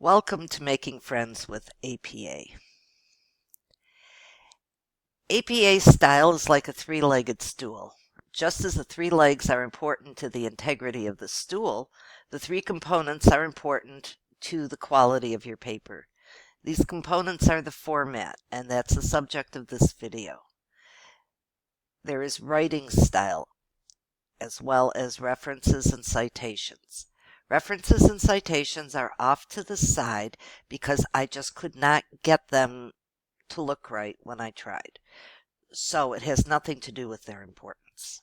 Welcome to Making Friends with APA. APA style is like a three-legged stool. Just as the three legs are important to the integrity of the stool, the three components are important to the quality of your paper. These components are the format, and that's the subject of this video. There is writing style, as well as references and citations. References and citations are off to the side because I just could not get them to look right when I tried. So it has nothing to do with their importance.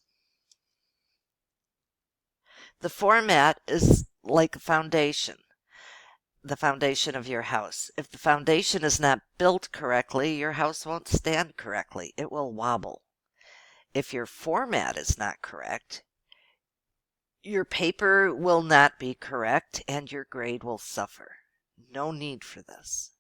The format is like a foundation, the foundation of your house. If the foundation is not built correctly, your house won't stand correctly. It will wobble. If your format is not correct, your paper will not be correct and your grade will suffer. No need for this.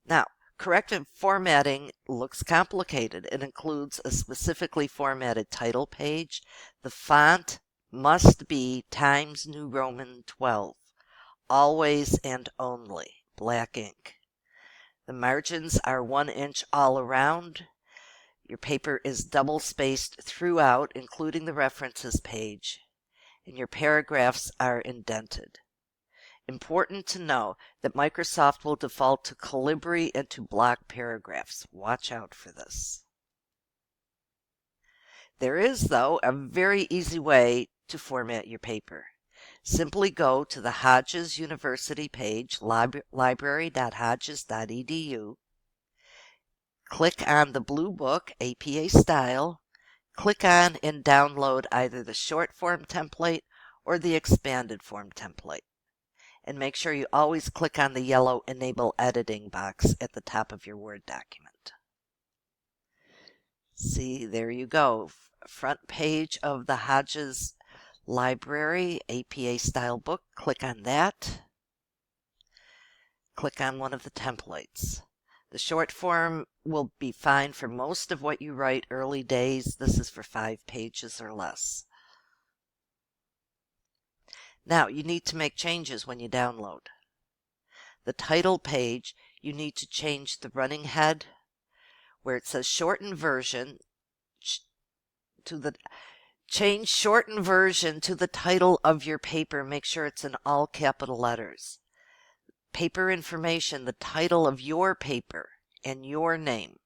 Now, corrective formatting looks complicated. It includes a specifically formatted title page. The font must be Times New Roman 12, always and only, black ink. The margins are 1 inch all around. Your paper is double spaced throughout, including the references page, and your paragraphs are indented. Important to know that Microsoft will default to Calibri and to block paragraphs. Watch out for this. There is, though, a very easy way to format your paper. Simply go to the Hodges University page, library.hodges.edu. Click on the blue book, APA Style. Click on and download either the short form template or the expanded form template. And make sure you always click on the yellow Enable Editing box at the top of your Word document. See, there you go. Front page of the Hodges Library APA Style book. Click on that. Click on one of the templates. The short form will be fine for most of what you write early days. This is for 5 pages or less. Now, you need to make changes when you download. The title page, you need to change the running head where it says shortened version change shortened version to the title of your paper. Make sure it's in all capital letters. Paper information, the title of your paper and your name.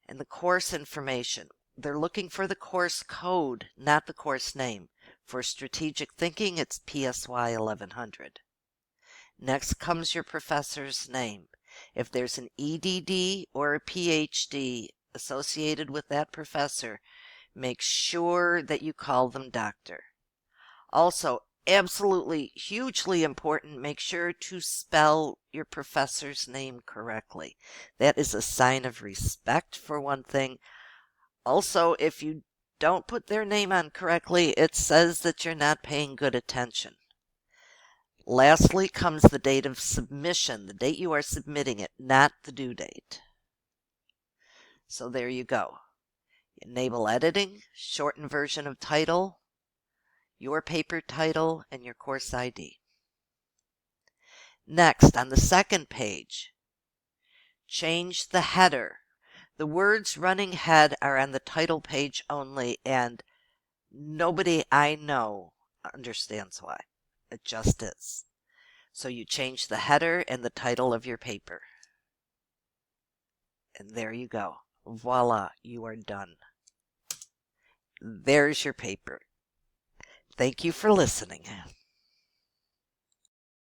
And the course information. They're looking for the course code, not the course name. For strategic thinking, it's PSY 1100. Next comes your professor's name. If there's an EDD or a PhD associated with that professor, make sure that you call them doctor. Also, absolutely hugely important, make sure to spell your professor's name correctly. That is a sign of respect, for one thing. Also, if you don't put their name on correctly, it says that you're not paying good attention. Lastly comes the date of submission, the date you are submitting it, not the due date. So there you go. Enable editing, shortened version of title, your paper title, and your course ID. Next, on the second page, change the header. The words running head are on the title page only, and nobody I know understands why. It just is. So you change the header and the title of your paper. And there you go. Voila, you are done. There's your paper. Thank you for listening.